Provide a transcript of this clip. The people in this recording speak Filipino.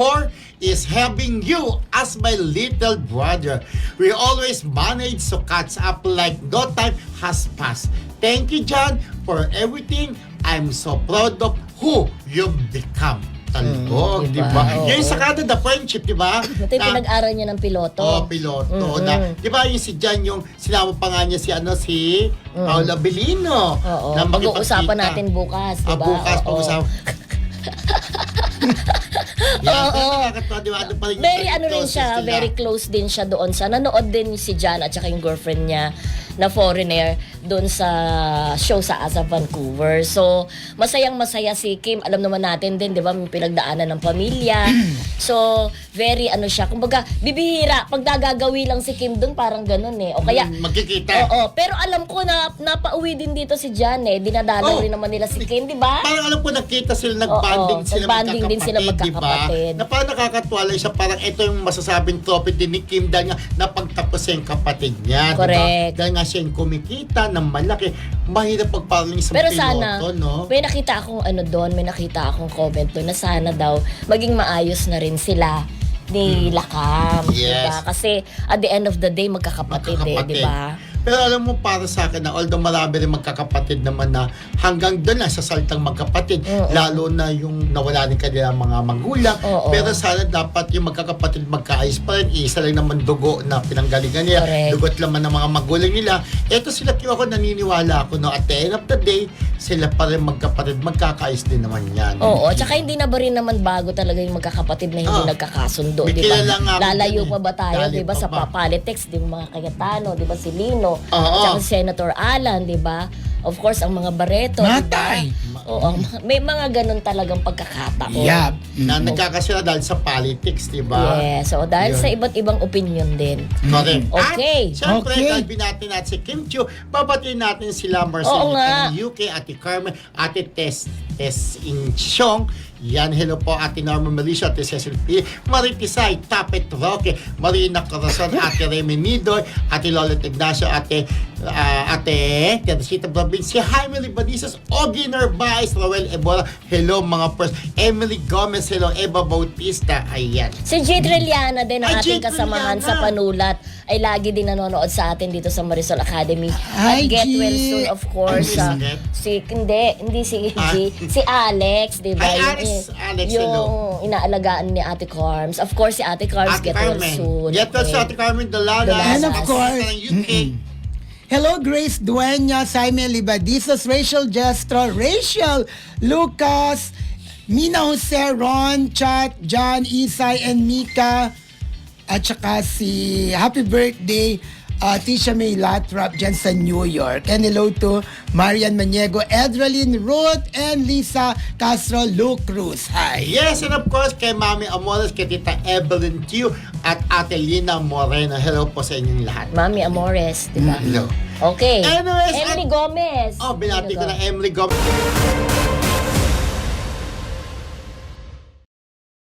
for is having you as my little brother. We always manage to catch up like no time has passed. Thank you, John, for everything. I'm so proud of who you've become. Talbog, di ba? Yung sa Canada friendship, di ba? Ito yung pinag-aral niya ng piloto. Piloto. Na, di ba yung si John, yung sinama pa nga niya si Paula Belino. Oo. Na Pag-uusapan natin bukas, di ba? Bukas, pag-uusapan. Very ano rin siya, very close din siya doon sa nanood din si Jan at saka yung girlfriend niya na foreigner doon sa show sa Asa Vancouver. So, masayang-masaya si Kim. Alam naman natin din, 'di ba, may pinagdaanan ng pamilya. So, very ano siya, kumbaga bibihira pag gagawi lang si Kim doon, parang ganoon eh. O kaya magkikita. Oo, pero alam ko na napauwi din dito si Jan eh. Dinadalaw rin naman nila si Kim, 'di ba? Parang alam ko nakita sila, nag-bonding sila, nag-bonding din sila magkakapatid. Na parang nakakatuwa lang siya, parang ito yung masasabing trophy din ni Kim dahil nga napagtapos yung kapatid niya. Correct. Diba? Dahil nga siya yung kumikita ng malaki. Mahirap pagparang isang pero piloto, sana, no? may nakita akong ano doon, may nakita akong comment doon na sana daw maging maayos na rin sila ni Lakam, Yes. diba? Kasi at the end of the day magkakapatid. Eh, diba? Pero alam mo, para sa akin na although marami rin magkakapatid naman na hanggang doon lang sa salitang magkapatid, lalo na yung nawala rin kanila mga magulang. Pero sana dapat yung magkakapatid magkaayos pa rin. Isa lang naman dugo na pinanggalingan nila. Correct. Dugot naman ng mga magulang nila. Ito sila, ako naniniwala ako, no? At the end of the day, sila pa rin magkapatid, magkakaayos din naman yan. Oo, tsaka hindi na ba rin naman bago talaga yung magkakapatid na hindi nagkakasundo, di ba? Lalayo pa ba tayo, di ba, sa politics, di ba, mga Cayetano, di ba, si Lino, at saka si Senator Alan, di ba? Of course, ang mga Barreto, di ba? Oo, may mga ganun talagang pagkakataon. Yep. Na nagkakasira dahil sa politics, di ba? Yes, so dahil sa iba't ibang opinion din. Correct. Okay. At syempre, Okay. dahil binati natin si Kim Chiu, babatiin natin sila Marcelo ng UK, Ate Carmen, Ate Tess Inchong. Yan, hello po Ate Norma Malicio, Ate Cecil P. Maritisay, Tapet Roque, Marina Corazon, Ate Remy Nidoy, Ate Lolet Ignacio, Ate Teresita Brabin, si Jaime Libadizas, Ogie Narvaez, Roel Ebola, hello mga pers, Emily Gomez, hello Eva Bautista, ayan. Si Jade Reliana din ang Ay, ating Jade Kasamahan Reliana. sa Panulat ay lagi din nanonood sa atin dito sa Marisol Academy. Hi, At get G. well soon, of course. Ay, Hindi si si Alex, di ba? Hi, Alex, yung hello. inaalagaan ni Ate Carms. Of course, si Ate Carms, Ate get well Carmen. soon. Get well soon, Ate Carmen Dolanas. And of course, ng UK. Hello, Grace Dueña, Jaime Libadizos, Rachel Jestro, Rachel Lucas, Mina Jose, Ron, Chat, John, Isay, and Mika. At saka si Happy Birthday, Tisha May Latrap dyan sa New York. And hello to Marian Maniego, Edralyn Ruth, and Lisa Castro Luke Cruz. Hi! Yes, and of course, kay Mami Amores, kay Tita Evelyn Q, at Ate Lina Moreno. Hello po sa inyong lahat. Mami Amores, di ba? Hello. Okay. Anyways, Emily Gomez. Binati ko na Emily Gomez.